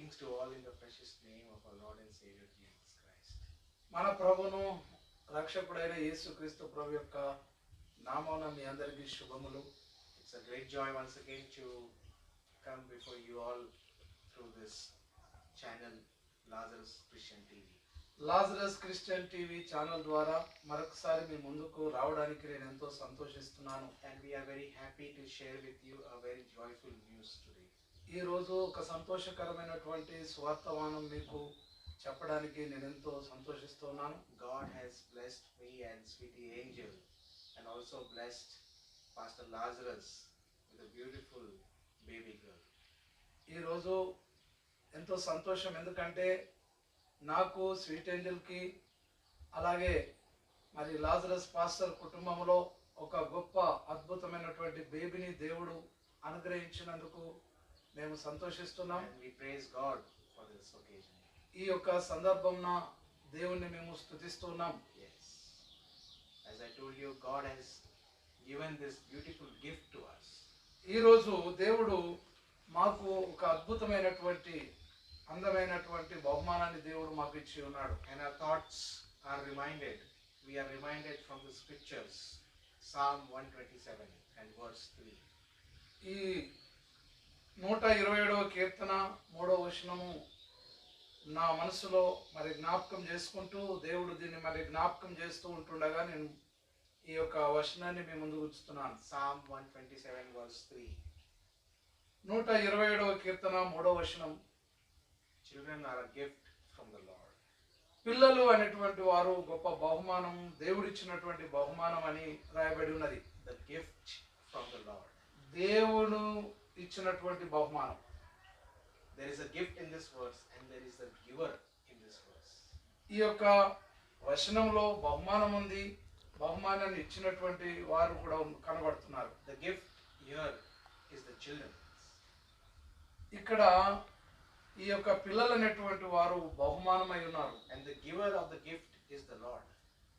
Greetings to all in the precious name of our Lord and Savior Jesus Christ. మన ప్రభును రక్షకుడైన యేసుక్రీస్తు ప్రభు యొక్క నామమున మీ అందరికీ శుభములు. It's a great joy once again to come before you all through this channel, Lazarus Christian TV. Lazarus Christian TV channel ద్వారా మరొకసారి మీ ముందుకు రావడానికి నేను ఎంతో సంతోషిస్తున్నాను. And we are very happy to share with you a very joyful news today. ఈ రోజు ఒక సంతోషకరమైనటువంటి స్వార్థవానం మీకు చెప్పడానికి నేను ఎంతో సంతోషిస్తున్నాను. God has blessed me and Sweetie Angel and also blessed Pastor Lazarus with a beautiful baby girl. ఈ రోజు ఎంతో సంతోషం, ఎందుకంటే నాకు స్వీట్ ఏంజల్కి అలాగే మరి లాజరస్ పాస్టర్ కుటుంబంలో ఒక గొప్ప అద్భుతమైనటువంటి బేబీని దేవుడు అనుగ్రహించినందుకు మేము సంతోషిస్తున్నాం. And we praise God for this occasion. ఈ యొక్క సందర్భంన దేవుణ్ణి మేము స్తుతిస్తున్నాం. Yes. As I told you, God has given this beautiful gift to us. ఈ రోజు దేవుడు మాకు ఒక అద్భుతమైనటువంటి అందమైనటువంటి బహుమానాన్ని దేవుడు మాకు ఇచ్చి ఉన్నాడు. And our thoughts are reminded, we are reminded from the scriptures, Psalm 127 and verse 3. ఈ 127వ కీర్తన 3వ వచనము నా మనసులో మరి జ్ఞాపకం చేసుకుంటూ దేవుడు దీన్ని మరి జ్ఞాపకం చేస్తూ ఉంటుండగా నేను ఈ యొక్క వచనాన్ని మీ ముందుకు ఉంచుతున్నాను. Psalm 127 verse 3. 127వ కీర్తన 3వ వచనం, Children are a gift from the Lord. పిల్లలు అనేటువంటి వారు గొప్ప బహుమానం, దేవుడిచ్చినటువంటి బహుమానం అని రాయబడి ఉన్నది. The gift from the Lord. దేవుడు ఇచ్చినటువంటి బహుమానం. There is a gift in this verse and there is a giver in this verse. ఈ యొక్క వచనంలో బహుమానం ఉంది, బహుమానాన్ని ఇచ్చినటువంటి వారు కూడా కనబడుతున్నారు. The gift here is the children. ఇక్కడ ఈ యొక్క పిల్లలు అనేటువంటి వారు బహుమానమై ఉన్నారు. And the giver of the gift is the Lord.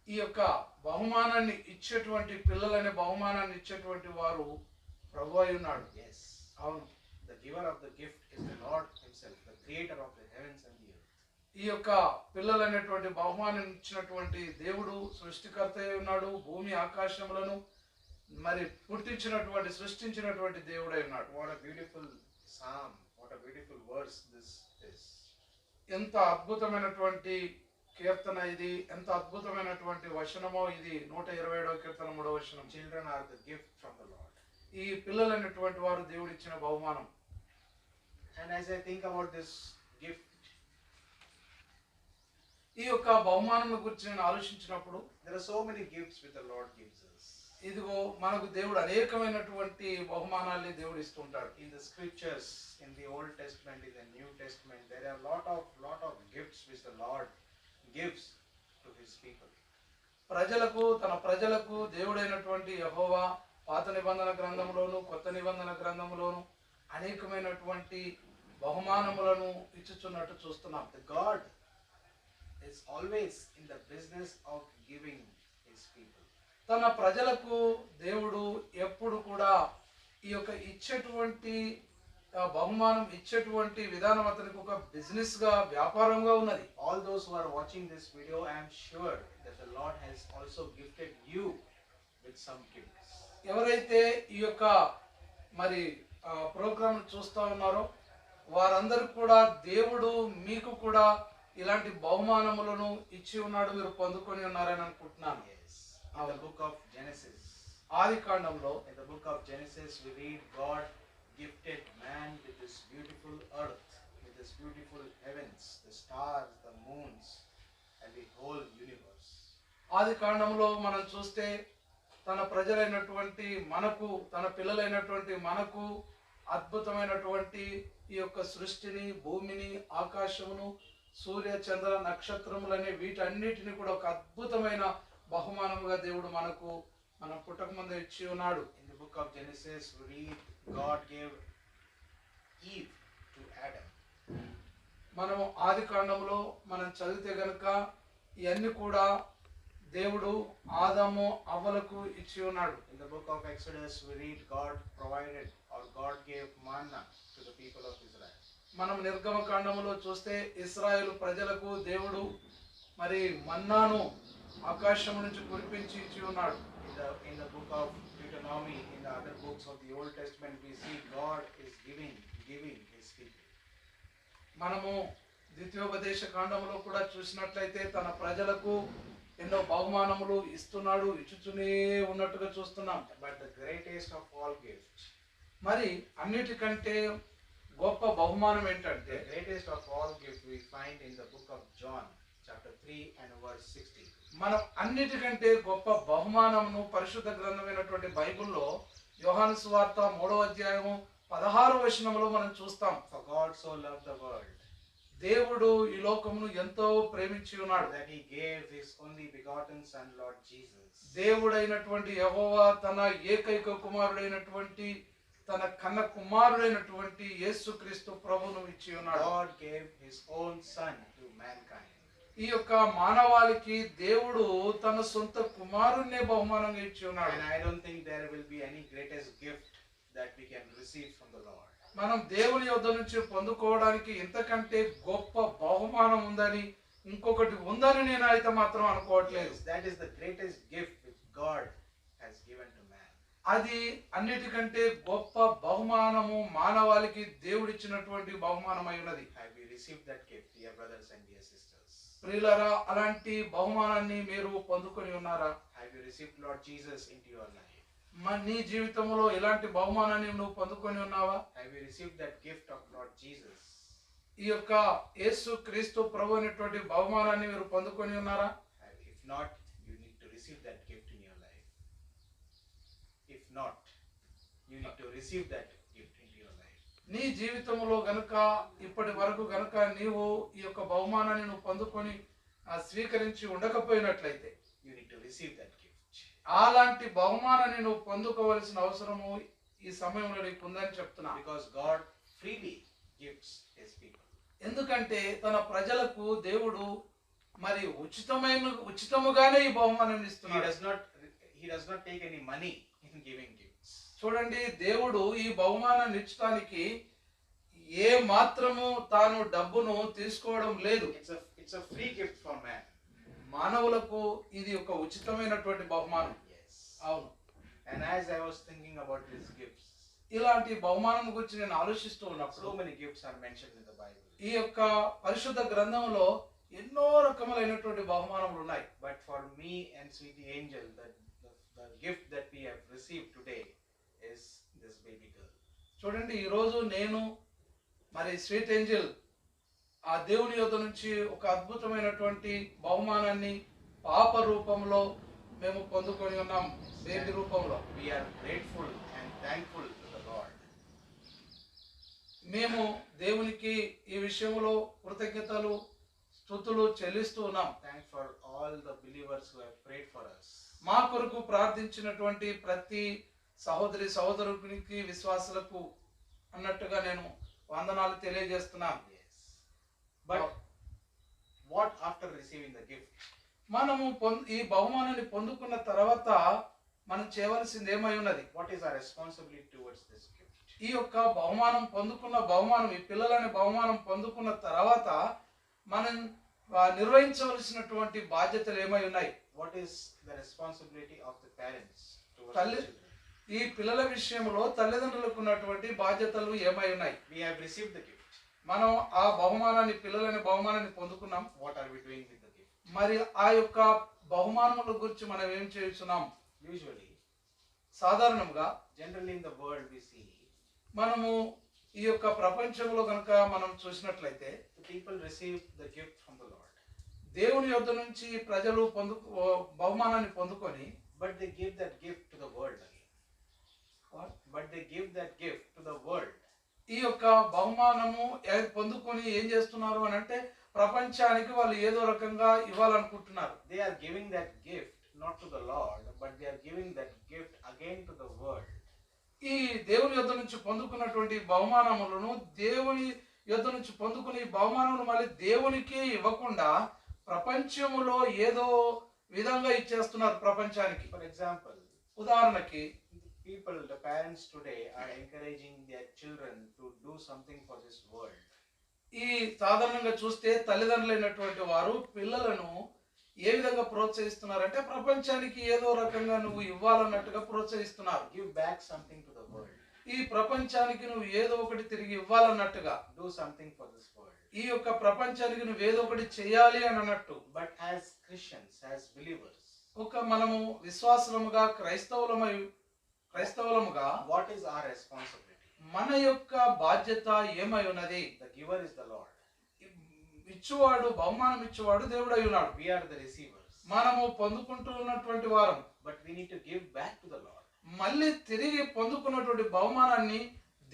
ఈ యొక్క బహుమానాన్ని ఇచ్చేటువంటి పిల్లలనే బహుమానాన్ని ఇచ్చేటువంటి వారు ప్రభువు అయి ఉన్నాడు. Yes. అవును, The giver of the gift is the Lord himself, the creator of the heavens and the earth. ఈ యొక్క పిల్లలు అనేటువంటి బహుమానాన్ని ఇచ్చినటువంటి దేవుడు సృష్టికర్త అయి ఉన్నాడు. భూమి ఆకాశములను మరి పుట్టించినటువంటి సృష్టించినటువంటి దేవుడై ఉన్నాడు. What a beautiful psalm, what a beautiful verse this is. ఎంత అద్భుతమైనటువంటి కీర్తన ఇది, ఎంత అద్భుతమైనటువంటి వచనమో ఇది. 127వ కీర్తన 3వ వచనం. Children are the gift from the Lord. ఈ పిల్లలు అనేటువంటి వారు దేవుడిచ్చిన బహుమానం. And as I think about this gift, ఈ యొక్క బహుమానం గురించి నేను ఆలోచించినప్పుడు there are so many gifts which the Lord gives us. ఇదిగో మనకు దేవుడు అనేకమైనటువంటి బహుమానాల్ని దేవుడు ఇస్తూ ఉంటాడు. In the scriptures, in the Old Testament, in the New Testament, there are lot of gifts which the Lord gives to his people. తన ప్రజలకు దేవుడైనటువంటి యెహోవా పాత నిబంధన గ్రంథంలోను కొత్త నిబంధన గ్రంథంలోను అనేకమైనటువంటి బహుమానములను ఇచ్చుచున్నట్టు చూస్తున్నాం. The God is always in the business of giving his people. తన ప్రజలకు దేవుడు ఎప్పుడు కూడా ఈ యొక్క ఇచ్చేటువంటి బహుమానం ఇచ్చేటువంటి విధానం అతనికి ఒక బిజినెస్ గా, వ్యాపారంగా ఉన్నది. All those who are watching this video, I am sure that the Lord has also gifted you with some gifts. ఎవరైతే ఈ యొక్క మరి ప్రోగ్రామ్ చూస్తూ ఉన్నారో వారందరికీ కూడా దేవుడు మీకు కూడా ఇలాంటి బహుమానములను ఇచ్చి ఉన్నాడు, మీరు పొందుకొని ఉన్నారని అనుకుంటున్నాను. Yes. In the book of Genesis, ఆది కాండంలో in the book of Genesis, we read God gifted man with this beautiful earth, with this beautiful heavens, the stars, the moons, and the whole universe. ఆది కాండంలో మనం చూస్తే తన ప్రజలైనటువంటి మనకు, తన పిల్లలైనటువంటి మనకు అద్భుతమైనటువంటి ఈ యొక్క సృష్టిని, భూమిని, ఆకాశమును, సూర్య చంద్ర నక్షత్రములనే వీటన్నిటిని కూడా ఒక అద్భుతమైన బహుమానముగా దేవుడు మనకు మన పుట్టక ముందే ఇచ్చి ఉన్నాడు. In the book of Genesis, we read God gave Eve to Adam. మనం ఆది కాండంలో మనం చదివితే గనుక ఇవన్నీ కూడా దేవుడు ఆదాము అవ్వలకు ఇచ్చి ఉన్నాడు. In the book of Exodus, we read God provided or God gave manna to the people of Israel. మనం నిర్గమకాండములో చూస్తే ఇశ్రాయేలు ప్రజలకు దేవుడు మరి మన్నాను ఆకాశం నుంచి కురిపించి ఇచ్చి ఉన్నాడు. In the book of Deuteronomy, in the other books of the Old Testament, we see God is giving His people. మనము ద్వితీయోపదేశ కాండములో కూడా చూసినట్లయితే తన ప్రజలకు ఎన్నో బహుమానములు ఇస్తున్నాడు, ఇచ్చుతూనే ఉన్నట్టుగా చూస్తున్నాం. But the greatest of all gifts, మరి అన్నిటికంటే గొప్ప బహుమానం ఏంటంటే, the greatest of all gifts we find in the book of John, chapter 3 and verse 60. మనం అన్నిటికంటే గొప్ప బహుమానమును పరిశుద్ధ గ్రంథమైనటువంటి బైబిల్లో యోహాను సువార్త 3వ అధ్యాయము 16వ వచనములో మనం చూస్తాం. For God so loved the world, దేవుడు ఈ లోకమును ఎంతో ప్రేమించి ఉన్నాడు, that he gave his only begotten son, Lord Jesus. దేవుడైనటువంటి యెహోవా తన ఏకైక కుమారుడైనటువంటి తన కన్న కుమారుడైనటువంటి యేసుక్రీస్తు ప్రభువును ఇచ్చి ఉన్నాడు. God gave his own son to mankind. ఈ యొక్క మానవాళికి దేవుడు తన సొంత కుమారుణ్ణే బహుమానంగా ఇచ్చి ఉన్నాడు. And I don't think there will be any greatest gift that we can receive from the Lord. మనం దేవుని యొద్ద నుంచి పొందుకోవడానికి ఇంతకంటే గొప్ప బహుమానం ఉందని, ఇంకొకటి ఉందని నేను అయితే మాత్రం అనుకోవట్లేదు. Yes, that is the greatest gift which God has given to man. అది అన్నిటికంటే గొప్ప బహుమానము మానవాళికి దేవుడిచ్చినటువంటి బహుమానమై ఉన్నది. Have you received that gift, dear brothers and dear sisters? ప్రియులారా, అలాంటి బహుమానాన్ని మీరు పొందుకొని ఉన్నారా? Have you received Lord Jesus into your life? నీ జీవితంలో ఎలాంటి బహుమానాన్ని నువ్వు పొందుకొని ఉన్నావా? Have you received that gift of Lord Jesus? ఈ యొక్క యేసు క్రీస్తు ప్రభు అనేటువంటి బహుమానాన్ని మీరు పొందుకొని ఉన్నారా? If not, you need to receive that gift in your life. If not, you need to receive that gift into your life. నీ జీవితంలో గనుక ఇప్పటి వరకు గనుక నీవు ఈ యొక్క బహుమానాన్ని నువ్వు పొందుకొని స్వీకరించి ఉండకపోయినట్లయితే, you need to receive that gift. అలాంటి బహుమానాన్ని నువ్వు పొందుకోవాల్సిన అవసరము ఈ సమయంలో నీకు ఉందని చెప్తున్నా. Because God freely gives his people. ఎందుకంటే తన ప్రజలకు దేవుడు మరి ఉచితముగానే ఈ బహుమానాన్ని ఇస్తున్నాడు. He does not take any money in giving gifts. చూడండి, దేవుడు ఈ బహుమానాన్ని ఇచ్చడానికి ఏ మాత్రము తాను డబ్బును తీసుకోవడం లేదు. It's a free gift for man. మానవులకు ఇది ఒక ఉచితమైనటువంటి బహుమానం. Yes. అవును. And as I was thinking about these gifts, ఇలాంటి బహుమానం గురించి నేను ఆలోచిస్తూ ఉన్నప్పుడు, so many gifts are mentioned in the Bible. ఈ యొక్క పరిశుద్ధ గ్రంథంలో ఎన్నో రకములైనటువంటి బహుమానములు ఉన్నాయి. But for me and Sweetie Angel, the gift that we have received today is this baby girl. చూడండి, ఈ రోజు నేను మరి స్వీట్ ఏంజెల్ ఆ దేవుని యొద్ద నుంచి ఒక అద్భుతమైనటువంటి బహుమానాన్ని పాప రూపంలో మేము పొందుకొని ఉన్నాం, బేబీ రూపంలో. We are grateful and thankful to the Lord. మేము దేవునికి ఈ విషయంలో కృతజ్ఞతలు స్తుతులు చెల్లిస్తూ ఉన్నాం. Thanks for all the believers who have prayed for us. మా కొరకు ప్రార్థించినటువంటి ప్రతి సహోదరి సహోదరునికి, విశ్వాసులకు అన్నట్టుగా నేను వందనాలు తెలియజేస్తున్నాను. But what after receiving the gift? మనము ఈ బహుమానాన్ని పొందుకున్న తర్వాత మనం చేయవలసింది ఏమై ఉన్నది? What is our responsibility towards this gift? ఈ యొక్క బహుమానం పొందుకున్న ఈ పిల్లలని బహుమానం పొందుకున్న తర్వాత మనం నిర్వహించవలసినటువంటి బాధ్యతలు ఏమై ఉన్నాయి? What is the responsibility of the parents towards తల్లి the children? ఈ పిల్లల విషయంలో తల్లిదండ్రులకు ఉన్నటువంటి బాధ్యతలు ఏమై ఉన్నాయి? We have received the gift. మనం ఆ పిల్లలని బహుమానాన్ని పొందుకున్నాం. What are we doing with the gift? మరి ఆ యొక్క బహుమానముల గురించి మనం ఏం చేస్తున్నాం? Usually, సాధారణంగా generally in the world we see, మనము ఈ యొక్క ప్రపంచంలో కనుక మనం చూసినట్లయితే, the people receive the gift from the Lord. దేవుని యొద్ద నుంచి ప్రజలు బహుమానాన్ని పొందుకొని, but they give that gift to the world again. What? But they give that gift to the world. ఈ యొక్క బహుమానము పొందుకొని ఏం చేస్తున్నారు అని అంటే, ప్రపంచానికి వాళ్ళు ఏదో రకంగా ఇవ్వాలనుకుంటున్నారు. They are giving that gift not to the Lord, but they are giving that gift again to the world. ఈ దేవుని యొద్ద నుంచి పొందుకున్నటువంటి బహుమానములను, దేవుని యొద్ద నుంచి పొందుకునే బహుమానములు మళ్ళీ దేవునికి ఇవ్వకుండా ప్రపంచములో ఏదో విధంగా ఇచ్చేస్తున్నారు ప్రపంచానికి. For example, ఉదాహరణకి, the parents today are encouraging their children to do something for this world. ఈ సాధారణంగా చూస్తే తల్లిదండ్రులైనటువంటి వారు పిల్లలను ఏ విధంగా ప్రోత్సహిస్తున్నారంటే ప్రపంచానికి ఏదో రకంగా నువ్వు ఇవ్వాలన్నట్టుగా ప్రోత్సహిస్తున్నారు. Give back something to the world. ఈ ప్రపంచానికి నువ్వు ఏదో ఒకటి తిరిగి ఇవ్వాలన్నట్టుగా, Do something for this world. ఈ యొక్క ప్రపంచానికి నువ్వు ఏదో ఒకటి చేయాలి అని అన్నట్టు. But as Christians, as believers, మనము విశ్వాసులముగా క్రైస్తవులముగా what is our responsibility? మన యొక్క బాధ్యత ఏమై ఉన్నది? The giver is the Lord. ఇచ్చువాడు, బహుమానం ఇచ్చువాడు దేవుడై ఉన్నాడు. We are the receivers. మనము పొందుకుంటూ ఉన్నటువంటి వారం. But we need to give back to the Lord. మళ్ళీ తిరిగి పొందుకున్నటువంటి బహుమానాన్ని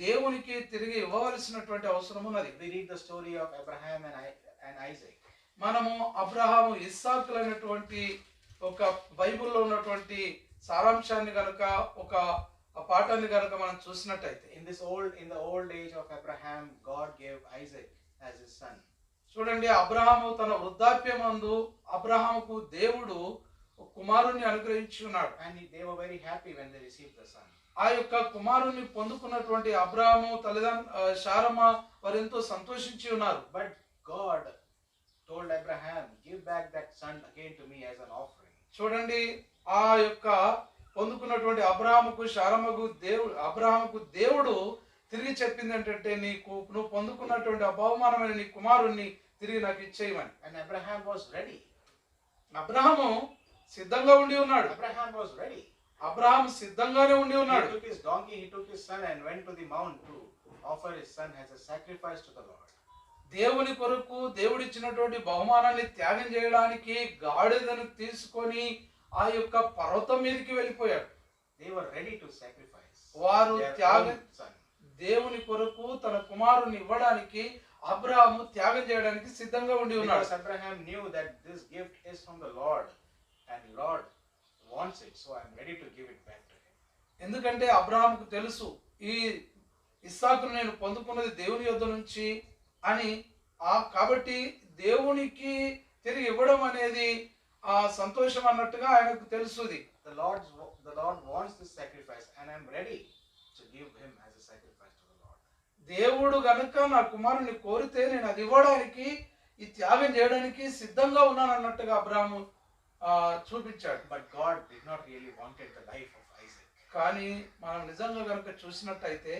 దేవునికి తిరిగి ఇవ్వవలసినటువంటి అవసరం ఉన్నది. We read the story of Abraham and Isaac. మనము అబ్రహాము ఇస్సాకులైనటువంటి ఒక బైబిల్లో ఉన్నటువంటి సారాంశాన్ని గనుక, ఒక పాఠాన్ని గనుక మనం చూసినట్టయితే, In the old age of Abraham, God gave Isaac as his son. చూడండి, అబ్రహాము తన వృద్ధాప్యమందు అబ్రహాముకు దేవుడు కుమారుణ్ణి అనుగ్రహించి ఉన్నాడు. And they were very happy when they received the son. ఆ యొక్క కుమారుని పొందుకున్నటువంటి అబ్రహాము శారమ్మ వారు ఎంతో సంతోషించి ఉన్నారు. But God told Abraham, give back that son again to me as an offering. చూడండి, ఆ యొక్క పొందుకున్నటువంటి అబ్రహాముకు దేవుడు తిరిగి చెప్పింది ఏంటంటే, నువ్వు పొందుకున్నటువంటి అబహుమానమైన నీ కుమారుణ్ణి తిరిగి నాకు ఇచ్చేయమని. And Abraham was ready. Abraham సిద్ధంగా ఉండి ఉన్నాడు. Abraham was ready. అబ్రహాము సిద్ధంగానే ఉండి ఉన్నాడు. He took his donkey, he took his son and went to the mount to offer his son as a sacrifice to the Lord. దేవుని కొరకు దేవుడిచ్చినటువంటి బహుమానాన్ని త్యాగం చేయడానికి గాడిదను తీసుకొని ఆ యొక్క పర్వతం మీదకి వెళ్ళిపోయాడు. They were ready to sacrifice. వారు దేవుని కొరకు తన కుమారుని ఇవ్వడానికి అబ్రహాము త్యాగం చేయడానికి సిద్ధంగా ఉండి ఉన్నాడు. Because Abraham knew that this gift is from the Lord and Lord wants it, so I am ready to give it back to him. ఎందుకంటే అబ్రహాముకు తెలుసు, ఈ ఇస్సాకును నేను పొందుకున్నది దేవుని యొద్ద నుంచి అని. కాబట్టి దేవునికి తిరిగి ఇవ్వడం అనేది ఆ సంతోషం అన్నట్టుగా ఆయనకు తెలుసుది. The Lord wants this sacrifice and I am ready to give him as a sacrifice to the Lord. దేవుడు గనుక నా కుమారుని కోరితే నేను అది ఇవ్వడానికి, ఈ త్యాగం చేయడానికి సిద్ధంగా ఉన్నాను అన్నట్టుగా అబ్రహాము చూపించాడు. But God did not really wanted the life of Isaac. కానీ మనం నిజంగా గనుక చూసినట్టయితే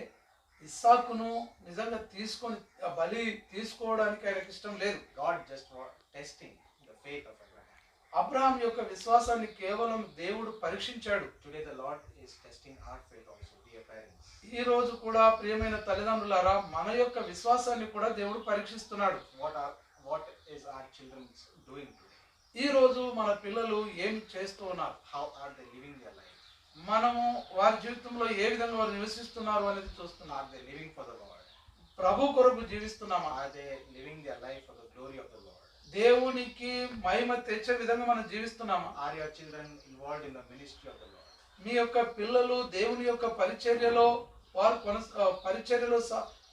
ఇస్సాకును నిజంగా తీసుకొని బలి తీసుకోవడానికి ఆయనకి ఇష్టం లేదు. God just was testing the faith of Abraham. Abraham యొక్క విశ్వాసాన్ని కేవలం దేవుడు పరీక్షించాడు. Today the Lord is testing our faith also, dear parents. ఈ రోజు కూడా ప్రియమైన తల్లిదండ్రులారా, మన యొక్క విశ్వాసాన్ని కూడా దేవుడు పరీక్షిస్తున్నాడు. What is our children doing today? ఈ రోజు మన పిల్లలు ఏం చేస్తూ ఉన్నారు? How are they living their life? మనము వారి జీవితంలో ఏ విధంగా వారు నివసిస్తున్నారు అనేది చూస్తున్నాం. Are they living for the Lord? ప్రభు కొరకు జీవిస్తున్నామా? Are they living their life for the glory of the Lord? దేవునికి మహిమ తెచ్చే విధంగా మనం జీవిస్తున్నామా? Are your children involved in the ministry of the Lord? మీ యొక్క పిల్లలు దేవుని యొక్క పరిచర్యలో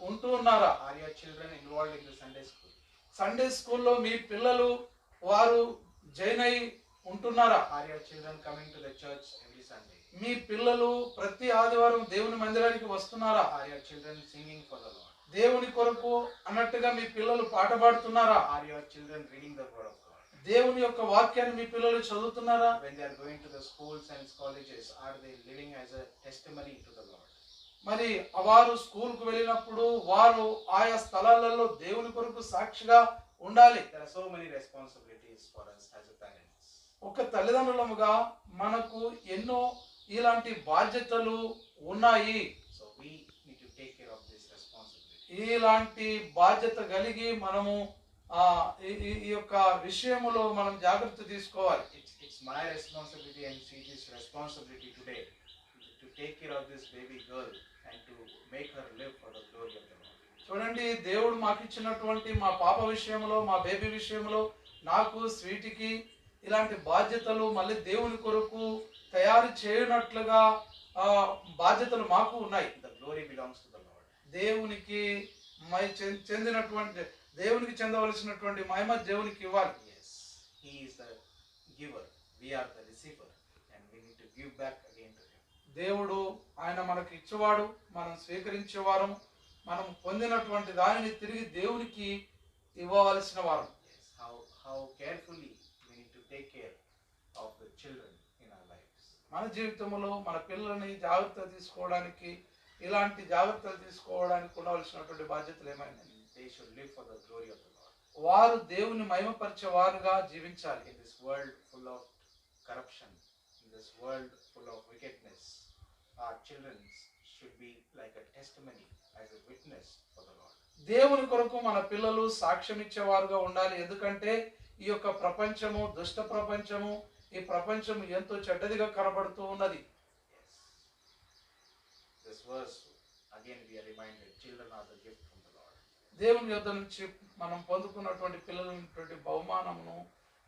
ఉంటూ ఉన్నారా? Are your children involved in the Sunday school? Sunday స్కూల్లో మీ పిల్లలు వారు జాయిన్ అయి ఉంటున్నారా? Are your children coming to the church every Sunday? మీ పిల్లలు ప్రతి ఆదివారం దేవుని మందిరానికి వస్తున్నారా? Are your children singing for the Lord? దేవుని కొరకు అన్నట్టుగా మీ పిల్లలు పాట పాడుతున్నారా? Are your children reading the word of God? దేవుని యొక్క వాక్యాన్ని మీ పిల్లలు చదువుతున్నారా? When they are going to the schools and colleges, are they living as a testimony to the Lord? మరి వారు స్కూల్ కు వెళ్ళినప్పుడు వారు ఆయా స్థలాలలో దేవుని కొరకు సాక్షిగా ఉండాలి. There are so many responsibilities for us as a parents. ఒక తల్లిదండ్రులముగా మనకు ఎన్నో ఇలాంటి బాధ్యతలు ఉన్నాయి. So we need to take care of this responsibility. ఇలాంటి బాధ్యత కలిగి మనము ఈ యొక్క విషయములో మనం జాగ్రత్త తీసుకోవాలి. It's my responsibility and Sweetie's responsibility today to take care of this baby girl and to make her live for the glory of the Lord. చూడండి, దేవుడు మాకు ఇచ్చినటువంటి మా పాప విషయంలో, మా బేబీ విషయంలో, నాకు స్వీటీకి ఇలాంటి బాధ్యతలు మళ్ళీ దేవుని కొరకు తయారు చేయనట్లుగా బాధ్యతలు మాకు ఉన్నాయి. The glory belongs to the Lord. దేవునికి చెందవలసినటువంటి మహిమ దేవునికి ఇవ్వాలి. Yes, He is the giver, we are the receiver, and we need to give back again to Him. దేవుడు ఆయన మనకు ఇచ్చేవాడు, మనం స్వీకరించేవారు. మనం పొందినటువంటి దానిని తిరిగి దేవునికి ఇవ్వవలసిన వారం. Yes, how carefully we need to take care of the children in our lives. మన జీవితంలో మన పిల్లల్ని జాగ్రత్త తీసుకోవడానికి, ఇలాంటి జాగ్రత్తలు తీసుకోవడానికి ఉండవలసినటువంటి బాధ్యతలు ఏమైనా? They should live for the glory of the Lord. వారు దేవుని మహిమపరిచే వారుగా జీవించాలి. In this world full of corruption, in this world full of wickedness, our children should be like a testimony, as a witness for the Lord. దేవుని కొరకు మన పిల్లలు సాక్ష్యం ఇచ్చేవారుగా ఉండాలి. ఎందుకంటే ఈ యొక్క ప్రపంచము దుష్ట ప్రపంచము, ఈ ప్రపంచం ఎంతో చెడ్డదిగా కనబడుతూ ఉన్నది. Yes. This verse, again we are reminded, children are the gift from the Lord. దేవుని యొద్ద నుంచి మనం పొందుకున్నటువంటి పిల్లలైనటువంటి బహుమానమును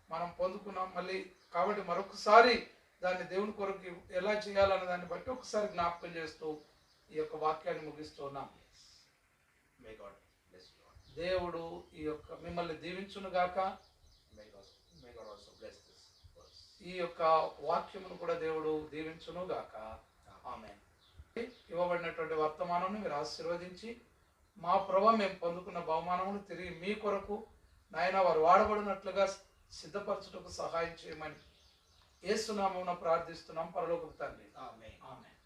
మనం పొందుకున్నాం. మళ్ళీ కాబట్టి మరొకసారి దాన్ని దేవుని కొరకు ఎలా చేయాలనే దాన్ని బట్టి ఒకసారి జ్ఞాపకం చేస్తూ ఈ యొక్క వాక్యాన్ని ముగిస్తున్నాం. May God bless you all. దేవుడు ఈ యొక్క మిమ్మల్ని దీవించును గాక. May God also bless this verse. ఈ యొక్క వాక్యమును కూడా దేవుడు దీవించును గాక. ఆమేన్. ఇవ్వబడినటువంటి వర్తమానాన్ని మీరు ఆశీర్వదించి మా ప్రభువు మేము పొందుకున్న బహుమానమును తిరిగి మీ కొరకు నాయన వారు వాడబడినట్లుగా సిద్ధపరచుటకు సహాయం చేయమని యేసు నామమున ప్రార్థిస్తున్నాం పరలోకపు తండ్రి. Amen. ఆమేన్.